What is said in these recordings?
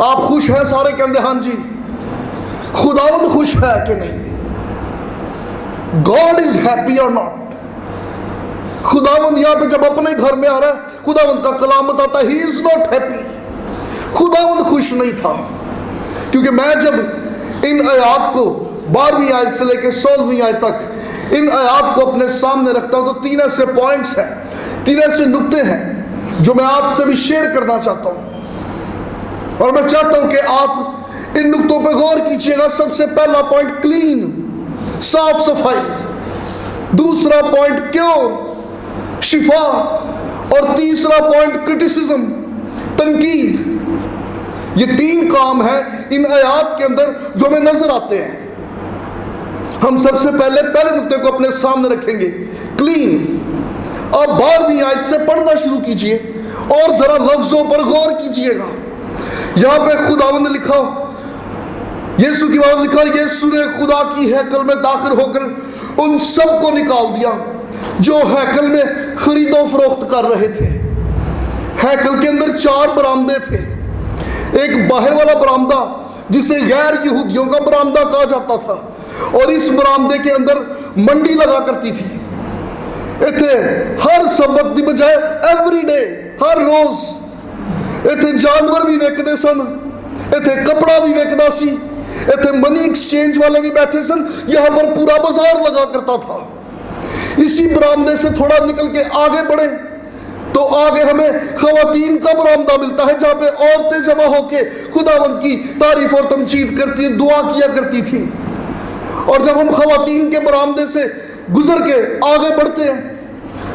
آپ خوش ہیں؟ سارے کہتے ہاں جی. خداوند خوش ہے کہ نہیں؟ God is happy or not? خداوند یہاں پہ جب اپنے گھر میں آ رہا ہے، خداوند کا کلام بتاتا ہے he is not happy. خداوند خوش نہیں تھا. کیونکہ میں جب ان آیات کو 12ویں آیت سے لے کے 16ویں آیت تک ان آیات کو اپنے سامنے رکھتا ہوں تو 3 ایسے پوائنٹس ہیں، 3 ایسے نقطے ہیں جو میں آپ سے بھی شیئر کرنا چاہتا ہوں، اور میں چاہتا ہوں کہ آپ ان نقطوں پہ غور کیجئے گا. سب سے پہلا پوائنٹ کلین، صاف صفائی. دوسرا پوائنٹ کیور، شفا. اور تیسرا پوائنٹ کرٹیسزم، تنقید. یہ 3 کام ہیں ان آیات کے اندر جو ہمیں نظر آتے ہیں. ہم سب سے پہلے نقطے کو اپنے سامنے رکھیں گے، کلین. آپ 12ویں آیت سے پڑھنا شروع کیجئے اور ذرا لفظوں پر غور کیجئے گا. یہاں پہ خداوند نے لکھا، یسوع کی بات لکھا، یسوع نے خدا کی ہیکل میں داخل ہو کر ان سب کو نکال دیا جو ہیکل میں خرید و فروخت کر رہے تھے. ہیکل کے اندر 4 برآمدے تھے. ایک باہر والا برآمدہ جسے غیر یہودیوں کا برآمدہ کہا جاتا تھا، اور اس برآمدے کے اندر منڈی لگا کرتی تھی. ایتھے ہر سبت دی بجائے ایوری ڈے، ہر روز ایتھے جانور بھی وکدے سن، ایتھے کپڑا بھی وکدا سی، ایتھے منی ایکسچینج والے بھی بیٹھے سن. یہاں پر پورا بازار لگا کرتا تھا. اسی برآمدے سے تھوڑا نکل کے آگے بڑھے تو آگے ہمیں خواتین کا برآمدہ ملتا ہے، جہاں پہ عورتیں جمع ہو کے خداوند کی تعریف اور تمجید کرتی، دعا کیا کرتی تھی. اور جب ہم خواتین کے برآمدے سے گزر کے آگے بڑھتے ہیں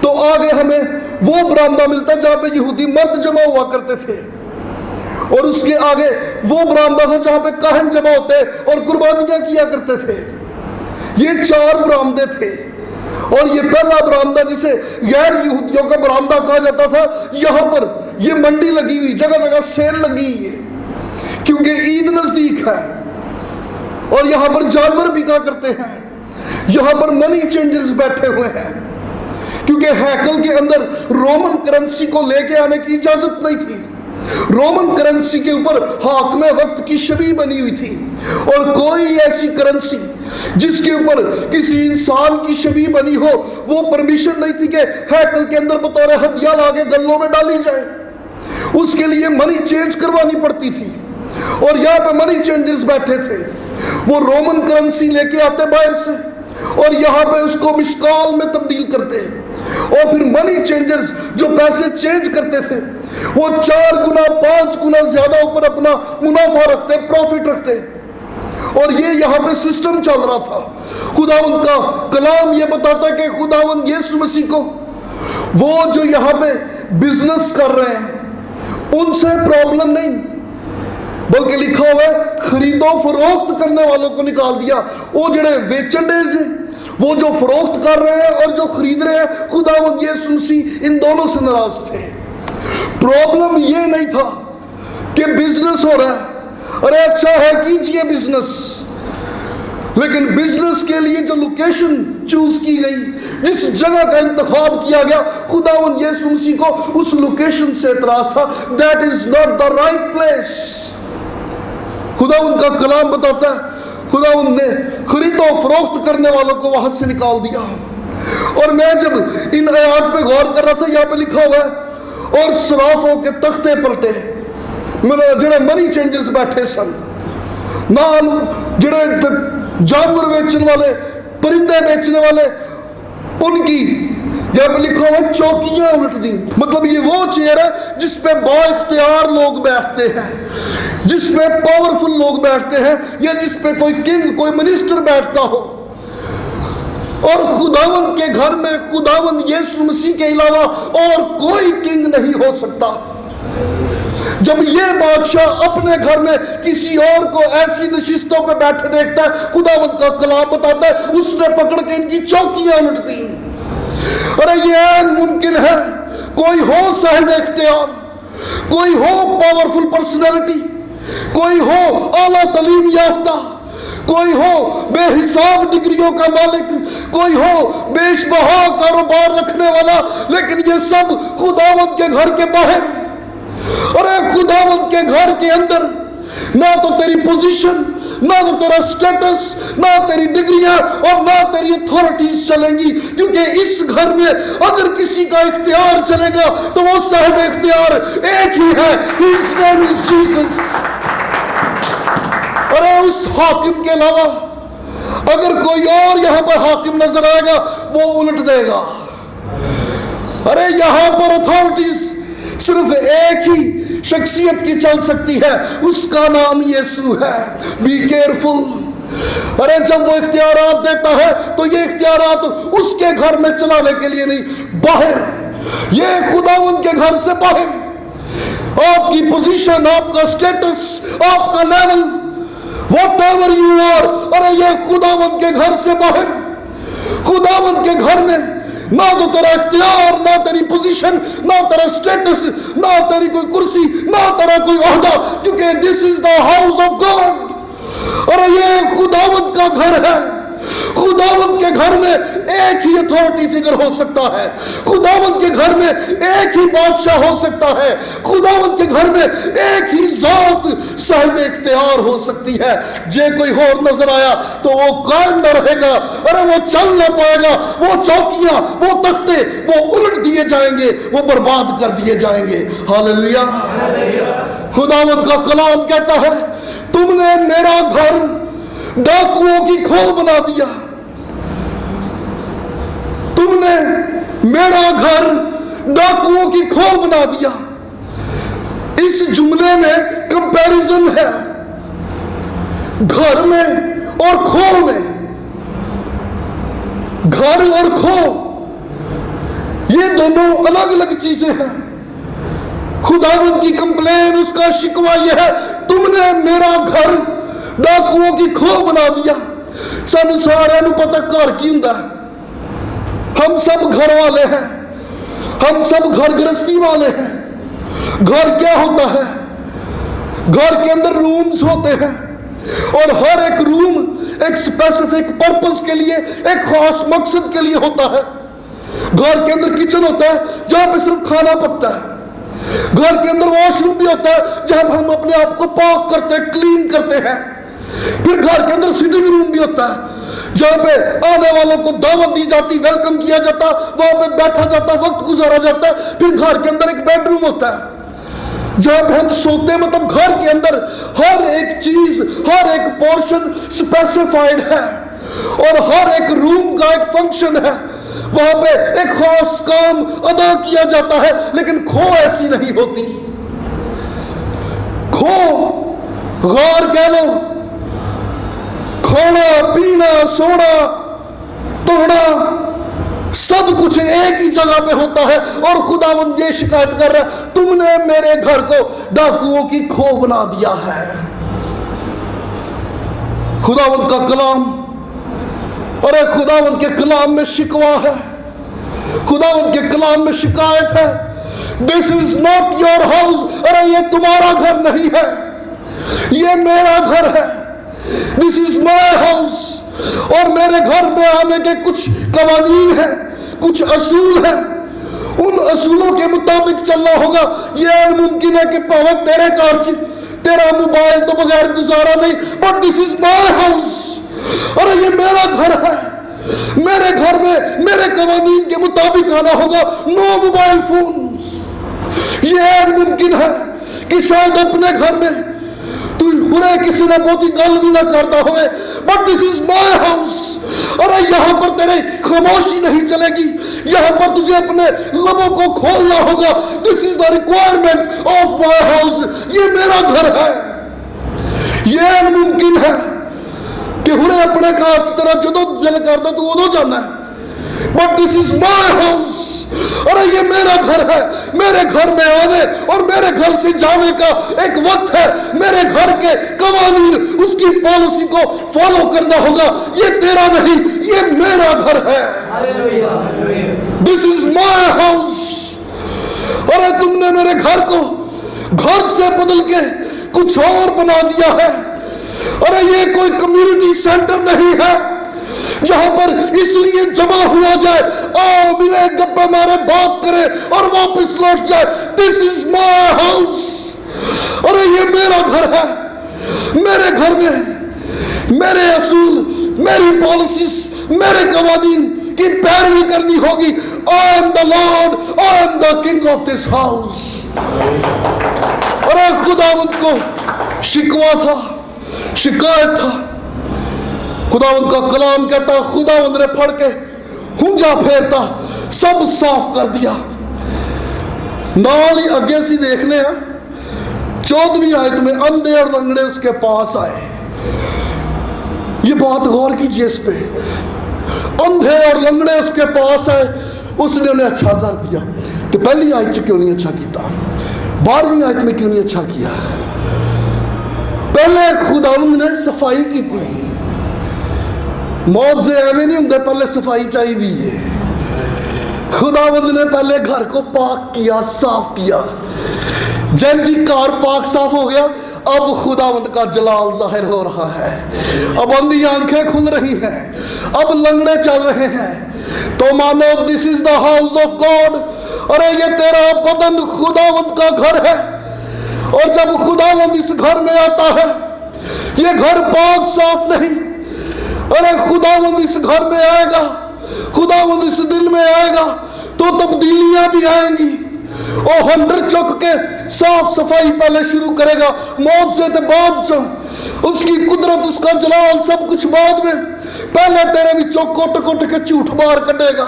تو آگے ہمیں وہ برآمدہ ملتا ہے جہاں پہ یہودی مرد جمع ہوا کرتے تھے، اور اس کے آگے وہ برآمدہ تھا جہاں پہ کاہن جمع ہوتے اور قربانیاں کیا کرتے تھے. یہ 4 برآمدے تھے. اور یہ پہلا برآمدہ جسے غیر یہودیوں کا برآمدہ کہا جاتا تھا، یہاں پر یہ منڈی لگی ہوئی، جگہ جگہ سیل لگی ہوئی ہے کیونکہ عید نزدیک ہے. اور یہاں پر جانور بکا کرتے ہیں. یہاں پر منی چینجرز بیٹھے ہوئے ہیں کیونکہ ہیکل کے اندر رومن کرنسی کو لے کے آنے کی اجازت نہیں تھی. رومن کرنسی کے اوپر حاکم وقت کی شبیہ بنی ہوئی تھی، اور کوئی ایسی کرنسی جس کے اوپر کسی انسان کی شبیہ بنی ہو وہ پرمیشن نہیں تھی کہ ہیکل کے اندر بطور ہدیہ لا کے گلوں میں ڈالی جائے. اس کے لیے منی چینج کروانی پڑتی تھی. اور یہاں پہ منی چینجرز بیٹھے تھے، وہ رومن کرنسی لے کے آتے باہر سے اور یہاں پہ اس کو مشکال میں تبدیل کرتے، اور پھر منی چینجرز جو پیسے چینج کرتے تھے وہ 4 گنا 5 گنا زیادہ اوپر اپنا منافع رکھتے، پروفٹ رکھتے. اور یہ یہاں پہ سسٹم چل رہا تھا. خداوند کا کلام یہ بتاتا ہے کہ خداوند یسوع مسیح کو وہ جو یہاں پہ بزنس کر رہے ہیں ان سے پرابلم نہیں، بلکہ لکھا ہوا ہے خرید و فروخت کرنے والوں کو نکال دیا. وہ جڑے ویچن ڈے ہیں، وہ جو فروخت کر رہے ہیں اور جو خرید رہے ہیں، خداوند یسوع مسیح ان دونوں سے ناراض تھے. پرابلم یہ نہیں تھا کہ بزنس ہو رہا ہے، ارے اچھا ہے کیجئے بزنس، لیکن بزنس کے لیے جو لوکیشن چوز کی گئی، جس جگہ کا انتخاب کیا گیا، خداوند یسوع مسیح کو اس لوکیشن سے اعتراض تھا. That is not the right place. خداوند کا کلام بتاتا ہے خداوند نے خرید و فروخت کرنے والوں کو وہاں سے نکال دیا. اور میں جب ان آیات پہ غور کر رہا تھا، یہاں پہ لکھا ہوا ہے اور صرافوں کے تختے پلٹے، جڑے منی چینجرز بیٹھے سن، نال جڑے جانور بیچنے والے، پرندے بیچنے والے، ان کی یہاں پہ لکھا ہوا چوکیاں الٹ دی. مطلب یہ وہ چیئر ہے جس پہ با اختیار لوگ بیٹھتے ہیں، جس پہ پاورفل لوگ بیٹھتے ہیں، یا جس پہ کوئی کنگ، کوئی منسٹر بیٹھتا ہو. اور خداوند کے گھر میں خداوند یسوع مسیح کے علاوہ اور کوئی کنگ نہیں ہو سکتا. جب یہ بادشاہ اپنے گھر میں کسی اور کو ایسی نشستوں پہ بیٹھے دیکھتا ہے، خداوند کا کلام بتاتا ہے اس نے پکڑ کے ان کی چوکیاں الٹ دی. ارے یہ ممکن ہے کوئی ہو صاحب اختیار، کوئی ہو پاورفل پرسنالٹی، کوئی ہو اعلیٰ تعلیم یافتہ، کوئی ہو بے حساب ڈگریوں کا مالک، کوئی ہو بیش بہا کاروبار رکھنے والا، لیکن یہ سب خداوند کے گھر کے باہر. ارے خداوند کے گھر کے اندر نہ تو تیری پوزیشن، نہ تو تیرا سٹیٹس، نہ تیری ڈگریاں اور نہ تیری اتھارٹیز چلیں گی، کیونکہ اس گھر میں اگر کسی کا اختیار چلے گا تو وہ صاحب اختیار ایک ہی ہے، His name is Jesus۔ اور اس حاکم کے علاوہ اگر کوئی اور یہاں پر حاکم نظر آئے گا وہ الٹ دے گا۔ ارے یہاں پر اتھارٹیز صرف ایک ہی شخصیت کی چل سکتی ہے، اس کا نام یسوع ہے۔ Be careful. ارے جب وہ اختیارات دیتا ہے تو یہ اختیارات اس کے گھر میں چلانے کے لیے نہیں، باہر، یہ خداوند کے گھر سے باہر۔ آپ کی پوزیشن، آپ کا سٹیٹس، آپ کا level, whatever you are, ارے یہ خداوند کے گھر سے باہر۔ خداوند کے گھر میں نہ تو تیرا اختیار، نہ تیری پوزیشن، نہ تیرا سٹیٹس، نہ تیری کوئی کرسی، نہ تیرا کوئی عہدہ، کیونکہ دس is the house of God. اور یہ خداوند کا گھر ہے۔ خداوند کے گھر میں ایک ہی اتھارٹی فگر ہو سکتا ہے، خداوند کے گھر میں ایک ہی بادشاہ ہو سکتا ہے، خداوند کے گھر میں ایک ہی ذات صاحب اختیار ہو سکتی ہے۔ جے کوئی اور نظر آیا تو وہ قائم نہ رہے گا، ارے وہ چل نہ پائے گا، وہ چوکیاں، وہ تختے، وہ الٹ دیے جائیں گے، وہ برباد کر دیے جائیں گے۔ ہاللیلویا۔ خداوند کا کلام کہتا ہے تم نے میرا گھر ڈاکوؤں کی کھو بنا دیا، تم نے میرا گھر ڈاکوؤں کی کھو بنا دیا۔ اس جملے میں کمپیریزن ہے گھر میں اور کھو میں۔ گھر اور کھو یہ دونوں الگ الگ چیزیں ہیں۔ خداوند کی کمپلین، اس کا شکوہ یہ ہے تم نے میرا گھر ڈاکوؤں کی کھو بنا دیا۔ سانو سارے نو پتہ گھر کی ہوندا ہے، ہم سب گھر والے ہیں، ہم سب گھر گرستی والے ہیں۔ گھر کیا ہوتا ہے؟ گھر کے اندر رومز ہوتے ہیں اور ہر ایک روم ایک اسپیسیفک پرپس کے لیے، ایک خاص مقصد کے لیے ہوتا ہے۔ گھر کے اندر کچن ہوتا ہے جہاں پہ صرف کھانا پکتا ہے، گھر کے اندر واش روم بھی ہوتا ہے جہاں ہم اپنے آپ کو پاک کرتے ہیں، کلین کرتے ہیں۔ پھر گھر کے اندر سٹنگ روم بھی ہوتا ہے جہاں پہ آنے والوں کو دعوت دی جاتی، ویلکم کیا جاتا، وہاں پہ بیٹھا جاتا، وقت گزارا جاتا ہے۔ پھر گھر کے اندر ایک بیڈ روم ہوتا ہے جہاں پہ ہم سوتے ہیں۔ مطلب گھر کے اندر ہر ایک چیز، ہر ایک پورشن اسپیسیفائڈ ہے اور ہر ایک روم کا ایک فنکشن ہے، وہاں پہ ایک خاص کام ادا کیا جاتا ہے۔ لیکن کھو ایسی نہیں ہوتی۔ کھو، غار کہہ لو، کھانا پینا سونا توڑنا سب کچھ ایک ہی جگہ پہ ہوتا ہے۔ اور خداوند یہ شکایت کر رہا ہے تم نے میرے گھر کو ڈاکوؤں کی کھو بنا دیا ہے۔ خداوند کا کلام، اور خداوند کے کلام میں شکوہ ہے، خداوند کے کلام میں شکایت ہے۔ This is not your house، ارے یہ تمہارا گھر نہیں ہے، یہ میرا گھر ہے۔ This is my house۔ اور میرے گھر میں آنے کے کچھ قوانین ہیں، کچھ اصول ہیں، ان اصولوں کے مطابق چلنا ہوگا۔ یہ ممکن ہے کہ پاوت تیرے کارچ، تیرا موبائل تو بغیر گزارا نہیں، but this is my house۔ اور یہ میرا گھر ہے، میرے گھر میں میرے قوانین کے مطابق آنا ہوگا۔ نو موبائل فون۔ یہ ممکن ہے کہ شاید اپنے گھر میں تو کسی نے بہت ہی گل بھی نہ کرتا ہوئے، but this is my house. اور یہاں پر تیرے خاموشی نہیں چلے گی، یہاں پر تجھے اپنے لبوں کو کھولنا ہوگا۔ This is the requirement of my house. یہ میرا گھر ہے۔ یہ ممکن ہے کہ ہرے اپنے کار کی طرح جدو دل کرتا تو ادو جانا ہے، but this is my house. اور یہ میرا گھر ہے، میرے گھر میں آنے اور میرے گھر سے جانے کا ایک وقت ہے۔ میرے گھر کے قوانین، اس کی پالیسی کو فالو کرنا ہوگا۔ یہ تیرا نہیں، یہ میرا گھر ہے۔ دس از مائی ہاؤس۔ اور تم نے میرے گھر کو گھر سے بدل کے کچھ اور بنا دیا ہے۔ اور یہ کوئی کمیونٹی سینٹر نہیں ہے جہاں پر اس لیے جمع ہوا جائے، آؤ ملے گپے مارے بات کرے اور واپس لوٹ جائے۔ دس از مائی ہاؤس۔ اور یہ میرا گھر ہے، میرے گھر میں میرے اصول، میری پالیسیز، میرے قوانین کی پیروی کرنی ہوگی. I am the Lord, I am the king of this house. اور خداوند کو شکوہ تھا، شکایت تھا. خداوند کا کلام کہتا خداوند نے پڑھ کے ہنجا پھیرتا سب صاف کر دیا. نال ہی اگے سی دیکھنے ہیں 14ویں آیت میں اندھے اور لنگڑے اس کے پاس آئے. یہ بات غور کیجئے اس پہ. اندھے اور لنگڑے اس کے پاس آئے، اس نے انہیں اچھا کر دیا. تو پہلی آیت کیوں نہیں اچھا کیتا؟ 12ویں آیت میں کیوں نہیں اچھا کیا؟ پہلے خداوند نے صفائی کی تھی. موت سے ایویں نہیں ہوں، پہلے صفائی چاہیے دی ہے. خداوند نے پہلے گھر کو پاک کیا، صاف کیا. جب جی کار پاک صاف ہو گیا، اب خداوند کا جلال ظاہر ہو رہا ہے. اب اندھی آنکھیں کھل رہی ہیں، اب لنگڑے چل رہے ہیں. تو مانو دس is the house of God. ارے یہ تیرا بدن خداوند کا گھر ہے، اور جب خداوند اس گھر میں آتا ہے، یہ گھر پاک صاف نہیں. ارے خداوند اس گھر میں آئے گا، خداوند اس دل میں آئے گا تو تبدیلیاں بھی آئیں گی. اور ہنڈر چک کے صاف صفائی پہلے شروع کرے گا. موت سے تو بعد سے، اس کی قدرت، اس کا جلال سب کچھ بعد میں. پہلے تیرے بچوں کوٹ کوٹ کے جھوٹ باہر کٹے گا،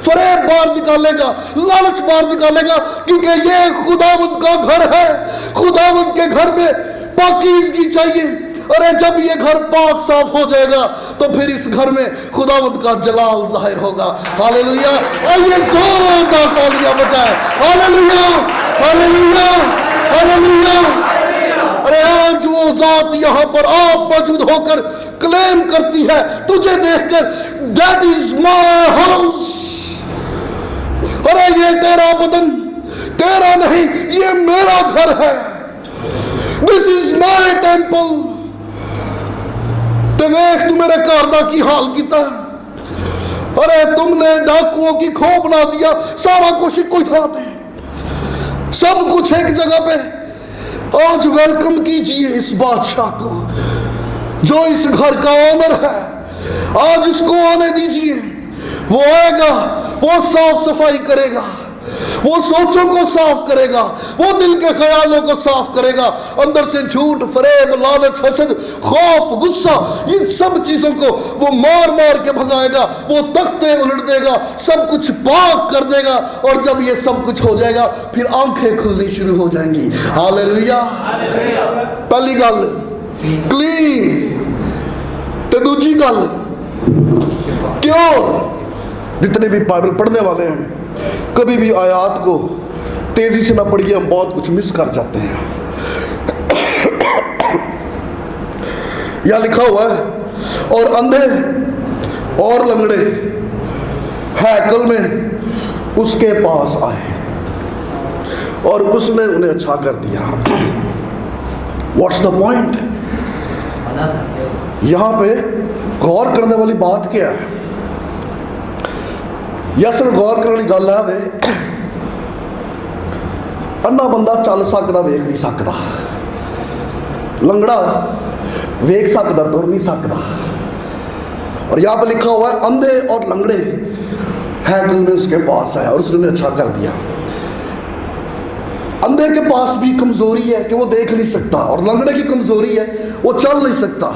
فریب باہر نکالے گا، لالچ باہر نکالے گا، کیونکہ یہ خداوند کا گھر ہے. خداوند کے گھر میں پاکیزگی چاہیے. ارے جب یہ گھر پاک صاف ہو جائے گا تو پھر اس گھر میں خداوند کا جلال ظاہر ہوگا. ہاللیلویہ. آئیے زوردار تالیاں بجائیں. ہاللیلویہ، ہاللیلویہ، ہاللیلویہ. ارے آج وہ ذات یہاں پر آپ موجود ہو کر کلیم کرتی ہے تجھے دیکھ کر، دیٹ از مائی ہاؤس. ارے یہ تیرا بدن تیرا نہیں، یہ میرا گھر ہے. دس از مائی ٹیمپل. تو ویخ تو میرے کاردہ کی حال کیتا. ارے تم نے ڈاکوؤں کی کھو بنا دیا. سارا کچھ کوئی تھا پہ، سب کچھ ایک جگہ پہ. آج ویلکم کیجئے اس بادشاہ کو جو اس گھر کا آنر ہے. آج اس کو آنے دیجئے. وہ آئے گا، وہ صاف صفائی کرے گا، وہ سوچوں کو صاف کرے گا، وہ دل کے خیالوں کو صاف کرے گا. اندر سے جھوٹ، فریب، لالچ، حسد، خوف، غصہ، ان سب چیزوں کو وہ مار مار کے بھگائے گا. وہ تختے الٹ دے گا، سب کچھ پاک کر دے گا. اور جب یہ سب کچھ ہو جائے گا پھر آنکھیں کھلنی شروع ہو جائیں گی. ہاللیلویہ. پہلی گل کلین. تے دوجی گل کیوں جتنے بھی بائبل پڑھنے والے ہیں کبھی بھی آیات کو تیزی سے نہ پڑھیے، ہم بہت کچھ مس کر جاتے ہیں. یہاں لکھا ہوا ہے اور اندھے اور لنگڑے ہیکل میں اس کے پاس آئے اور اس نے انہیں اچھا کر دیا. What's the point? یہاں پہ غور کرنے والی بات کیا ہے؟ یا صرف غور کرنے والی گل ہے انا بندہ چل سکتا ویکھ نہیں سکتا، لنگڑا ویکھ سکتا تر نہیں سکتا. اور یہاں پہ لکھا ہوا ہے اندھے اور لنگڑے ہیکل میں اس کے پاس آیا اور اس نے انہیں اچھا کر دیا. اندھے کے پاس بھی کمزوری ہے کہ وہ دیکھ نہیں سکتا، اور لنگڑے کی کمزوری ہے وہ چل نہیں سکتا.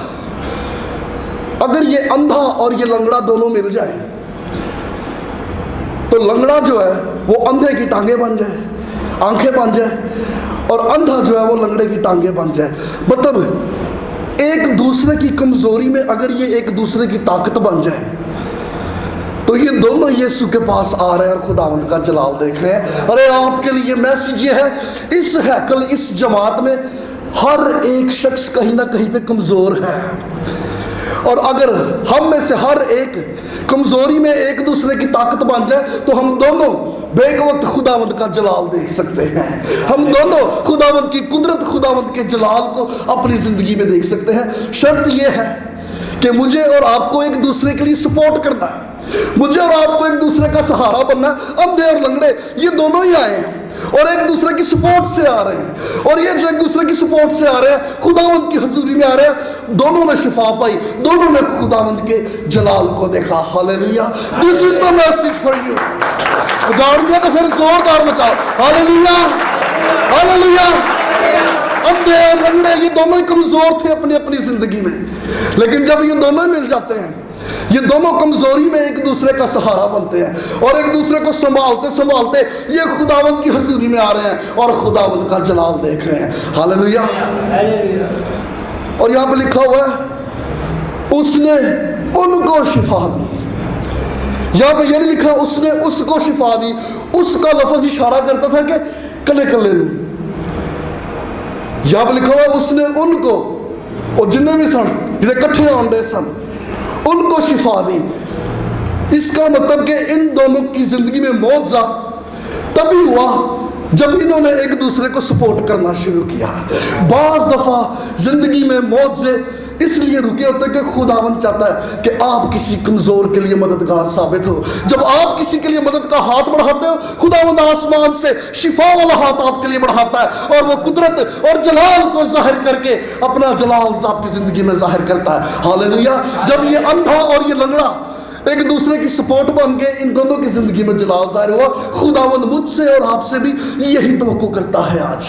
اگر یہ اندھا اور یہ لنگڑا دونوں مل جائیں تو لنگڑا جو ہے وہ اندھے کی ٹانگیں بن جائے، آنکھیں بن جائے، اور اندھا جو ہے وہ لنگڑے کی ٹانگیں بن جائے. مطلب ایک دوسرے کی کمزوری میں اگر یہ ایک دوسرے کی طاقت بن جائے تو یہ دونوں یسوع کے پاس آ رہے ہیں اور خداوند کا جلال دیکھ رہے ہیں. ارے آپ کے لیے میسیج یہ ہے، اس ہیکل، اس جماعت میں ہر ایک شخص کہیں نہ کہیں پہ کمزور ہے، اور اگر ہم میں سے ہر ایک کمزوری میں ایک دوسرے کی طاقت بن جائے تو ہم دونوں بیک وقت خداوند کا جلال دیکھ سکتے ہیں. ہم دونوں خداوند کی قدرت، خداوند کے جلال کو اپنی زندگی میں دیکھ سکتے ہیں. شرط یہ ہے کہ مجھے اور آپ کو ایک دوسرے کے لیے سپورٹ کرنا ہے، مجھے اور آپ کو ایک دوسرے کا سہارا بننا ہے. اندھے اور لنگڑے یہ دونوں ہی آئے ہیں، اور ایک دوسرے کی سپورٹ سے آ رہے ہیں، اور یہ جو ایک دوسرے کی سپورٹ سے آ رہے ہیں خداوند کی حضوری میں آ رہے ہیں، دونوں نے شفا پائی، دونوں نے خداوند کے جلال کو دیکھا. ہاللیلویہ. This is the message for you. جان دیا تو پھر زوردار بچاؤ. ہاللیلویہ ہاللیلویہ. اندھے اور لنگڑے یہ دونوں ہی کمزور تھے اپنی اپنی زندگی میں، لیکن جب یہ دونوں مل جاتے ہیں، یہ دونوں کمزوری میں ایک دوسرے کا سہارا بنتے ہیں اور ایک دوسرے کو سنبھالتے سنبھالتے یہ خداوند کی حضوری میں آ رہے ہیں اور خداوند کا جلال دیکھ رہے ہیں. ہاللیلویہ. اور یہاں پہ لکھا ہوا ہے اس نے ان کو شفا دی. یہاں پہ یہ نہیں لکھا اس نے اس کو شفا دی. اس کا لفظ اشارہ کرتا تھا کہ کلے کلے نو. یہاں پہ لکھا ہوا ہے اس نے ان کو، اور جنہیں بھی سن جنہیں کٹھے آنڈے سن، ان کو شفا دی. اس کا مطلب کہ ان دونوں کی زندگی میں معجزہ تبھی ہوا جب انہوں نے ایک دوسرے کو سپورٹ کرنا شروع کیا. بعض دفعہ زندگی میں معجزے اس لیے رکے ہوتے کہ خداوند چاہتا ہے کہ آپ کسی کمزور کے لیے مددگار ثابت ہو. جب آپ کسی کے لیے مدد کا ہاتھ بڑھاتے ہو، خداوند آسمان سے شفا والا ہاتھ آپ کے لیے بڑھاتا ہے اور وہ قدرت اور جلال کو ظاہر کر کے اپنا جلال آپ کی زندگی میں ظاہر کرتا ہے. ہاللیلویہ. جب یہ اندھا اور یہ لنگڑا ایک دوسرے کی سپورٹ بن کے ان دونوں کی زندگی میں جلال ظاہر ہوا، خداوند مجھ سے اور آپ سے بھی یہی توقع کرتا ہے آج.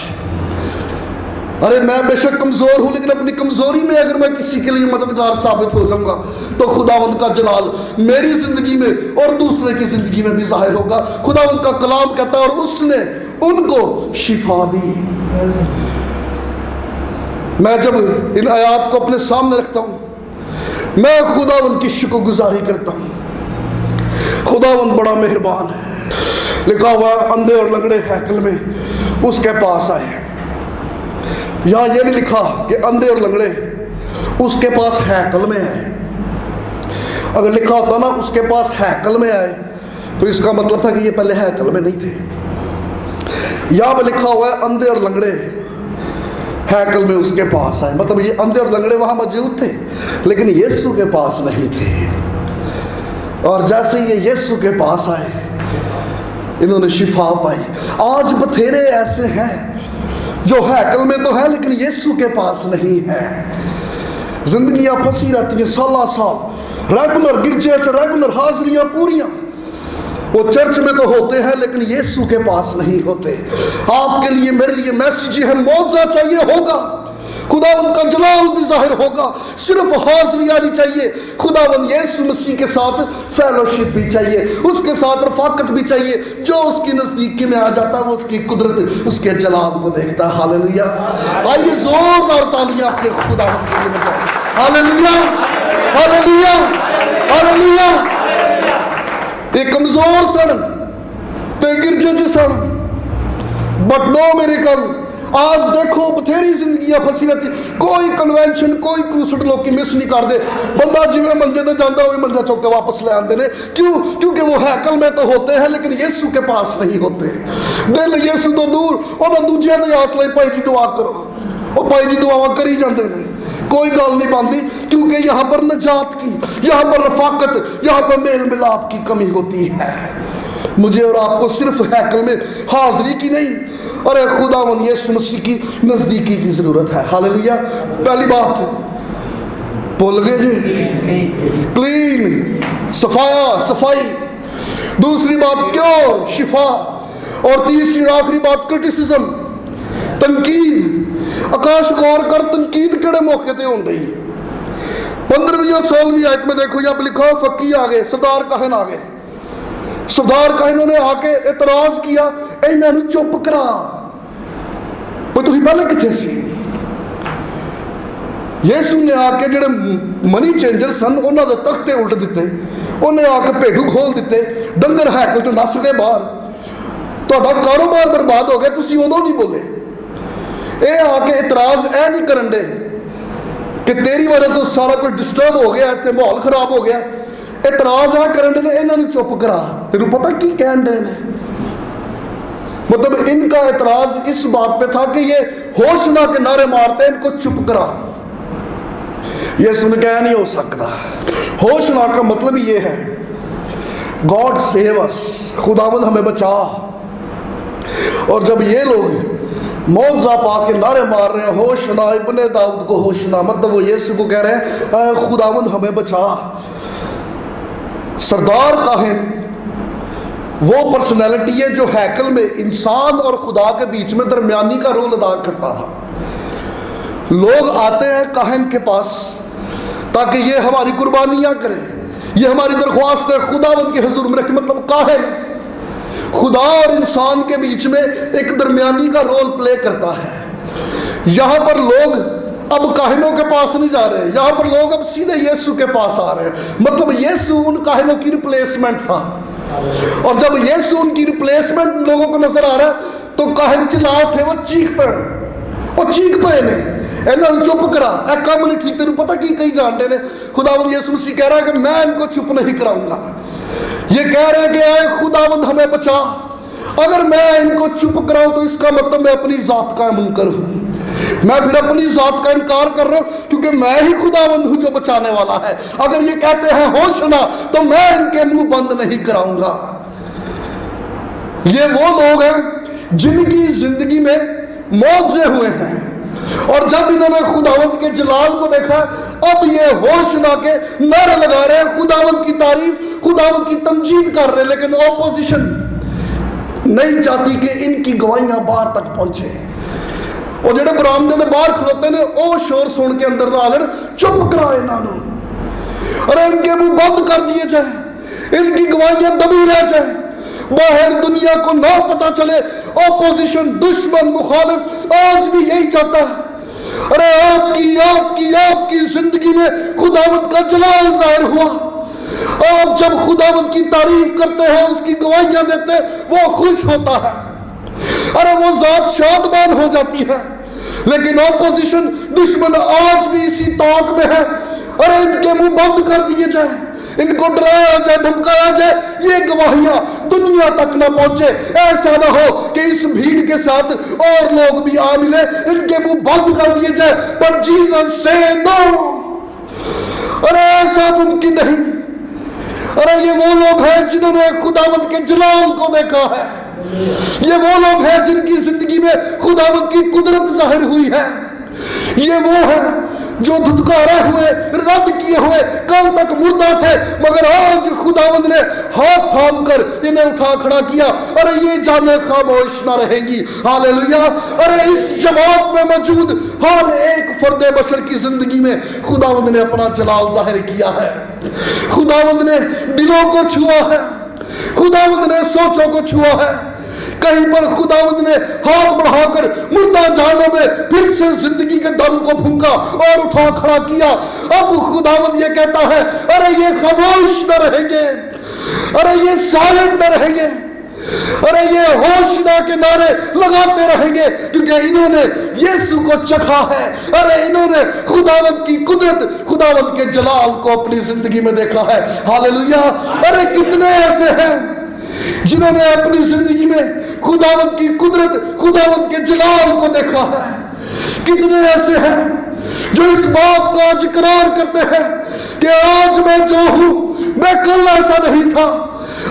ارے میں بے شک کمزور ہوں، لیکن اپنی کمزوری میں اگر میں کسی کے لیے مددگار ثابت ہو جاؤں گا تو خداوند کا جلال میری زندگی میں اور دوسرے کی زندگی میں بھی ظاہر ہوگا. خداوند کا کلام کہتا ہے اور اس نے ان کو شفا دی. میں جب ان آیات کو اپنے سامنے رکھتا ہوں میں خداوند کی شکر گزاری کرتا ہوں. خداوند بڑا مہربان ہے. لکھا ہوا اندھے اور لنگڑے ہیکل میں اس کے پاس آئے. یہاں یہ نہیں لکھا کہ اندھے اور لنگڑے اس کے پاس ہیکل میں آئے. اگر لکھا ہوتا نا اس کے پاس ہیکل میں آئے تو اس کا مطلب تھا کہ یہ پہلے ہیکل میں نہیں تھے. یہاں پہ لکھا ہوا ہے اندھے اور لنگڑے ہیکل میں اس کے پاس آئے، مطلب یہ اندھے اور لنگڑے وہاں موجود تھے لیکن یسوع کے پاس نہیں تھے. اور جیسے یہ یسوع کے پاس آئے انہوں نے شفا پائی. آج بتھیرے ایسے ہیں جو ہیکل میں تو ہیں لیکن یسوع کے پاس نہیں ہیں. زندگیاں پھنسی رہتی ہیں سالہ سال، ریگولر گرجے ریگولر حاضریاں پوریاں، وہ چرچ میں تو ہوتے ہیں لیکن یسوع کے پاس نہیں ہوتے. آپ کے لیے میرے لیے میسیج ہے، معجزہ چاہیے ہوگا، خداوند کا جلال بھی ظاہر ہوگا، صرف حاضری آنی چاہیے. خداوند یسوع مسیح کے ساتھ فیلوشپ بھی چاہیے، اس کے ساتھ رفاقت بھی چاہیے. جو اس کی نزدیکی میں آ جاتا ہے وہ اس کی قدرت اس کے جلال کو دیکھتا ہے. ہاللیلویہ. آئیے زوردار تالیاں اپنے خداوند کے لیے بجائیں. ہاللیلویہ ہاللیلویہ ہاللیلویہ. یہ کمزور سن تے گرجے جی سن، بٹ نو میریکل. آج دیکھو بتھیری زندگیاں پھنسی رہتی، کوئی کنونشن کوئی کروسٹ لوگ کی مس نہیں کر دے. بندہ جی میں منجے تے جاندہ ہوئی منجا چوک کے واپس لے آندے نے. کیونکہ وہ ہیکل میں تو ہوتے ہیں لیکن یسوع کے پاس نہیں ہوتے. دل یسوع تو دور، اور دوجے دے حوصلے پائی جی دعا کرو، اور پائی جی دعا کری جاندے نے، کوئی گل نہیں باندھی. کیونکہ یہاں پر نجات کی، یہاں پر رفاقت، یہاں پر میل ملاپ کی کمی ہوتی ہے. مجھے اور آپ کو صرف ہیکل میں حاضری کی نہیں، اور خداوند یسوع مسیح کی نزدیکی کی ضرورت ہے. ہاللیلویہ. پہلی بات بھول گئے جی، کلین، صفائی. دوسری بات کیور، شفا. اور تیسری آخری بات کرٹیسزم، تنقید. آکاش غور کر تنقید کیڑے موقع تے ہون رہی ہے. 15ویں اور 16ویں آیت میں دیکھو یہاں پہ لکھا ہے فقی آ گئے، سردار کاہن آ گئے. سردار کاہنوں نے آ کے اعتراض کیا، انہاں نوں چپ کرا. وہ تسی پہلے کتھے سی؟ یسوع نے آ کے جڑے منی چینجر سن انہاں دے تختے الٹ دیتے، انہیں آ کے بھیڈو کھول دیتے، ڈنگر ہیکل چوں نس گئے باہر. تہاڈا کاروبار برباد ہو گیا، تسی ادوں نہیں بولے. اے آ کے اعتراض اے نہیں کرن دے کہ تیری وجہ تو سارا کچھ ڈسٹرب ہو گیا تے ماحول خراب ہو گیا. اعتراض ہے کرن دے انہاں نوں چپ کرا. تینوں پتہ کی کہن دے نے؟ مطلب ان کا اعتراض اس بات پہ تھا کہ یہ ہوشنا کے نعرے مارتے ہیں، ان کو چپ کرا. یہ سن کے نہیں ہو سکتا. ہوشنا کا مطلب یہ ہے گاڈ سیو اس، خداوند ہمیں بچا. اور جب یہ لوگ موضع پا کے نعرے مار رہے ہیں ہوشنا ابن داؤد کو ہوشنا، مطلب وہ یسوع کو کہہ رہے ہیں اے خداوند ہمیں بچا۔ سردار کاہن وہ پرسنالٹی ہے جو ہیکل میں انسان اور خدا کے بیچ میں درمیانی کا رول ادا کرتا تھا۔ لوگ آتے ہیں کاہن کے پاس تاکہ یہ ہماری قربانیاں کرے، یہ ہماری درخواست ہے خداوند کے حضور میں رکھے، مطلب کاہن خدا اور انسان کے بیچ میں ایک درمیانی کا رول پلے کرتا ہے۔ یہاں پر لوگ اب کاہنوں کے پاس نہیں جا رہے، یہاں پر لوگ اب سیدھے یسوع کے پاس آ رہے ہیں، مطلب یسوع ان کاہنوں کی ریپلیسمنٹ تھا۔ اور جب یسوع ان کی ریپلیسمنٹ لوگوں کو نظر آ رہا ہے تو کاہن چلا اٹھے، وہ چیخ پڑے، وہ چیخ پڑے نے انہوں چپ کرا، اے کام نہیں ٹھیک، تیرے پتہ کی کئی جانتے نے خداوند یسوع مسیح کہہ رہا ہے کہ میں ان کو چپ نہیں کراؤں گا۔ یہ کہہ رہے ہیں کہ اے خداوند ہمیں بچا، اگر میں ان کو چپ کراؤں تو اس کا مطلب میں اپنی ذات کا منکر ہوں، میں پھر اپنی ذات کا انکار کر رہا ہوں کیونکہ میں ہی خداوند ہوں جو بچانے والا ہے۔ اگر یہ کہتے ہیں ہوشنا تو میں ان کے منہ بند نہیں کراؤں گا۔ یہ وہ لوگ ہیں جن کی زندگی میں معجزے ہوئے ہیں، اور جب انہوں نے خداوند کے جلال کو دیکھا اب یہ ہوشنا کے نعرے لگا رہے ہیں، خداوند کی تعریف، خداوند کی تمجید کر رہے ہیں، لیکن اپوزیشن نہیں چاہتی کہ ان کی گواہیاں باہر تک پہنچے۔ اور جڑے برآمدے دے باہر کھلوتے نے او شور سن کے اندر نہ آ چپ کرائے انہوں، اور ان کے منہ بند کر دیے جائے، ان کی گواہیاں دبی رہ جائے، باہر دنیا کو نہ پتا چلے۔ اپوزیشن، دشمن، مخالف آج بھی یہی چاہتا ہے، ارے آپ کی زندگی میں خداوند کا جلال ظاہر ہوا، آپ جب خداوند کی تعریف کرتے ہیں، اس کی گواہیاں دیتے ہیں، وہ خوش ہوتا ہے، ارے وہ ذات شادمان ہو جاتی ہے۔ لیکن اپوزیشن، دشمن آج بھی اسی طاق میں ہے، ارے ان کے منہ بند کر دیے جائیں، ان کو ڈرایا جائے، دھمکایا جائے، یہ گواہیاں دنیا تک نہ پہنچے، ایسا نہ ہو کہ اس بھیڑ کے ساتھ اور لوگ بھی آ ملے، ان کے منہ بند کر دیے جائے۔ پر جیسس سے نو، ارے ایسا ممکن نہیں۔ ارے یہ وہ لوگ ہیں جنہوں نے خداوند کے جلال کو دیکھا ہے، یہ وہ لوگ ہیں جن کی زندگی میں خداوند کی قدرت ظاہر ہوئی ہے، یہ وہ ہیں جو دھتکارے ہوئے، رد کیے ہوئے، کل تک مردہ تھے مگر آج خداوند نے ہاتھ تھام کر انہیں اٹھا کھڑا کیا۔ ارے یہ جانیں خاموش نہ رہیں گی، ہاللیلویہ۔ ارے اس جماعت میں موجود ہر ایک فرد بشر کی زندگی میں خداوند نے اپنا جلال ظاہر کیا ہے، خداوند نے دلوں کو چھوا ہے، خداوند نے سوچوں کو چھوا ہے۔ کہیں پر خداوند نے ہاتھ بڑھا کر مردہ جانوں میں پھر سے زندگی کے دم کو پھونکا اور اٹھا کھڑا کیا۔ اب خداوند یہ کہتا ہے ارے یہ خاموش نہ رہیں گے، ارے یہ سائلنٹ نہ رہیں گے، ارے یہ ہوشنا کے نعرے لگاتے رہیں گے، کیونکہ انہوں نے یسوع کو چکھا ہے، ارے انہوں نے خداوند کی قدرت، خداوند کے جلال کو اپنی زندگی میں دیکھا ہے۔ ہاللیلویہ۔ ارے کتنے ایسے ہیں جنہوں نے اپنی زندگی میں خداوند کی قدرت، خداوند کے جلال کو دیکھا ہے۔ کتنے ایسے ہیں جو اس بات کا آج اقرار کرتے ہیں کہ آج میں جو ہوں میں کل ایسا نہیں تھا،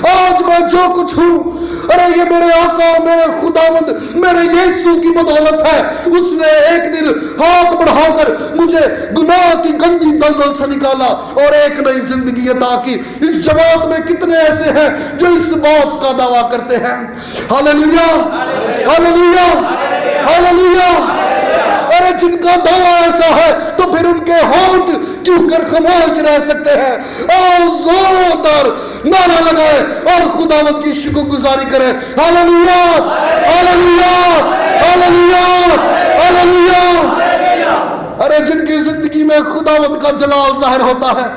آج میں جو کچھ ہوں ارے یہ میرے آقا، میرے خداوند، میرے یسوع کی بدولت ہے۔ اس نے ایک دن ہاتھ بڑھا کر مجھے گناہ کی گندی دلدل سے نکالا اور ایک نئی زندگی عطا کی۔ اس جماعت میں کتنے ایسے ہیں جو اس بات کا دعویٰ کرتے ہیں؟ ہاللیلویہ، ہاللیلویہ، ہاللیلویہ۔ ارے جن کا دعویٰ ایسا ہے تو پھر ان کے ہونٹ کیوں کر خاموش رہ سکتے ہیں؟ آؤ زوردار نعرہ لگائے اور خداوند کی شکر گزاری کرے۔ ہاللیلویہ، ہاللیلویہ، ہاللیلویہ، ہاللیلویہ۔ ارے جن کی زندگی میں خداوند کا جلال ظاہر ہوتا ہے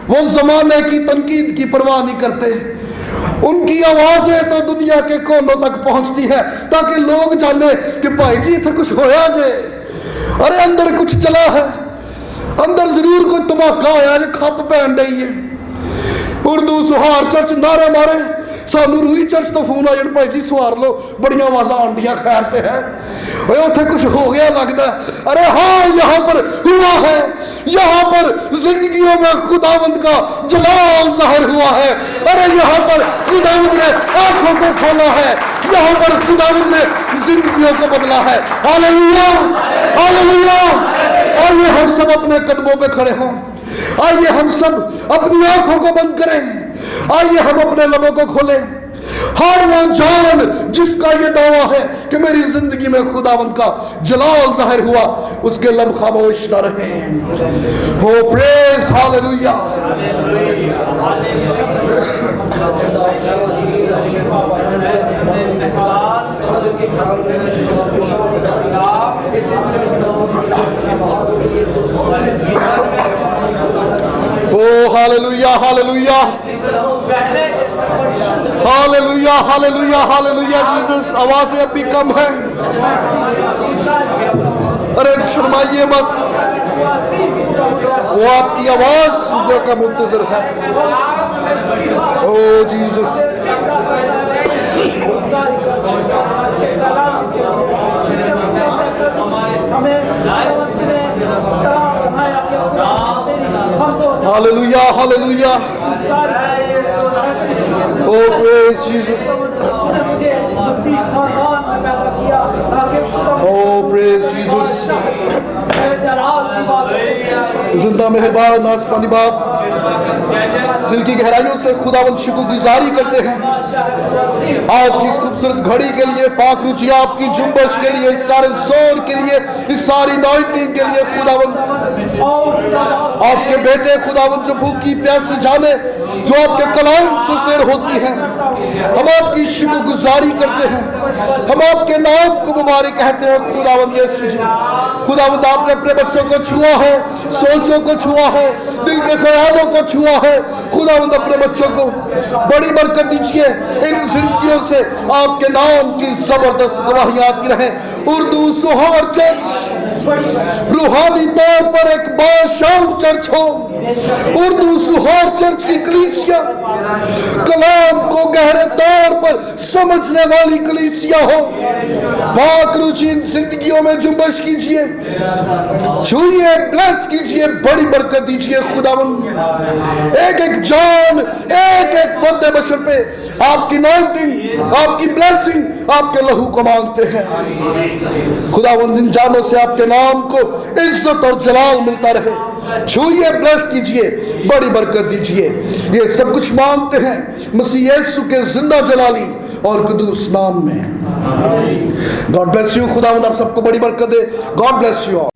وہ زمانے کی تنقید کی پرواہ نہیں کرتے، ان کی آوازیں تو دنیا کے کونوں تک پہنچتی ہے تاکہ لوگ جانے کہ بھائی جی اتنے کچھ ہویا جے، ارے اندر کچھ چلا ہے، اندر ضرور کوئی دھماکہ ہویا جو کھپ پہن رہی ہے۔ اردو سہار چرچ نعرے مارے، سانو روئی چرچ تو فون آ جان بھائی جی سوار لو، بڑیاں آوازاں آنڈیاں خیر تے ہے۔ اتنے کچھ ہو گیا لگتا ہے. ارے ہاں یہاں پر ہوا ہے, یہاں پر زندگیوں میں خداوند کا جلال ظاہر ہوا ہے. ارے یہاں پر خداوند نے آنکھوں کو کھولا ہے, یہاں پر خداوند نے زندگیوں کو بدلا ہے. ہاللیلویا ہاللیلویا. آئیے ہم سب اپنے قدموں پہ کھڑے ہوں, آئیے ہم سب اپنی آنکھوں کو بند کریں, آئیے ہم اپنے لبوں کو کھولیں. ہر وہ جان جس کا یہ دعویٰ ہے کہ میری زندگی میں خداوند کا جلال ظاہر ہوا, اس کے لب خاموش نہ رہیں. ہو پریز ہاللیلویا. او ہاللیلویا ہاللیلویا ہاللیلویا ہاللیلویا ہاللیلویا. جیسس آوازیں اب بھی کم ہیں, ارے شرمائیے مت, وہ آپ کی آواز سننے کا منتظر ہے. او Jesus. ہاللیلویا ہاللیلویا. Oh praise Jesus. Oh praise Jesus. زندہ مہربان آسمانی باپ, دل کی گہرائیوں سے خداوند شکر گزاری کرتے ہیں آج کی اس خوبصورت گھڑی کے لیے, پاک روچی آپ کی جنبش کے لیے, اس سارے زور کے لیے, اس ساری انوائنٹنگ کے لیے. خداوند آپ کے بیٹے خداوند جو بھوکی پیاسی جانے جو آپ کے کلام سے سیر ہوتی ہیں, ہم آپ کی شکر گزاری کرتے ہیں, ہم آپ کے نام کو مبارک کہتے ہیں. خداوند یسوع جی, خداوند آپ نے اپنے بچوں کو چھوا ہے, سوچوں کو چھوا ہے, دل کے خیالوں کو چھوا ہے. خداوند اپنے بچوں کو بڑی برکت دیجیے, ان زندگیوں سے آپ کے نام کی زبردست گواہیاں آتی رہیں. اردو سہار چرچ روحانی طور پر ایک باشعور چرچ ہو, اردو سہار چرچ کی کلیسیا کلام کو گہرے طور پر سمجھنے والی کلیسیا ہو. پاک روچی ان زندگیوں میں جنبش کیجئے, چھوئیے, بلیس کیجئے, بڑی برکت دیجئے. خداوند ایک ایک جان, ایک ایک فرد بشر پہ آپ کی نائنٹنگ, آپ کی بلیسنگ, آپ کے لہو کو مانگتے ہیں. خداوند ان جانوں سے آپ کے نام کو عزت اور جلال ملتا رہے. چھوئیے, بلیس کیجئے, بڑی برکت دیجئے. یہ سب کچھ مانگتے ہیں مسیح یسوع کے زندہ جلالی اور قدوس نام میں. God bless you. خداوند آپ سب کو بڑی برکت دے. God bless you.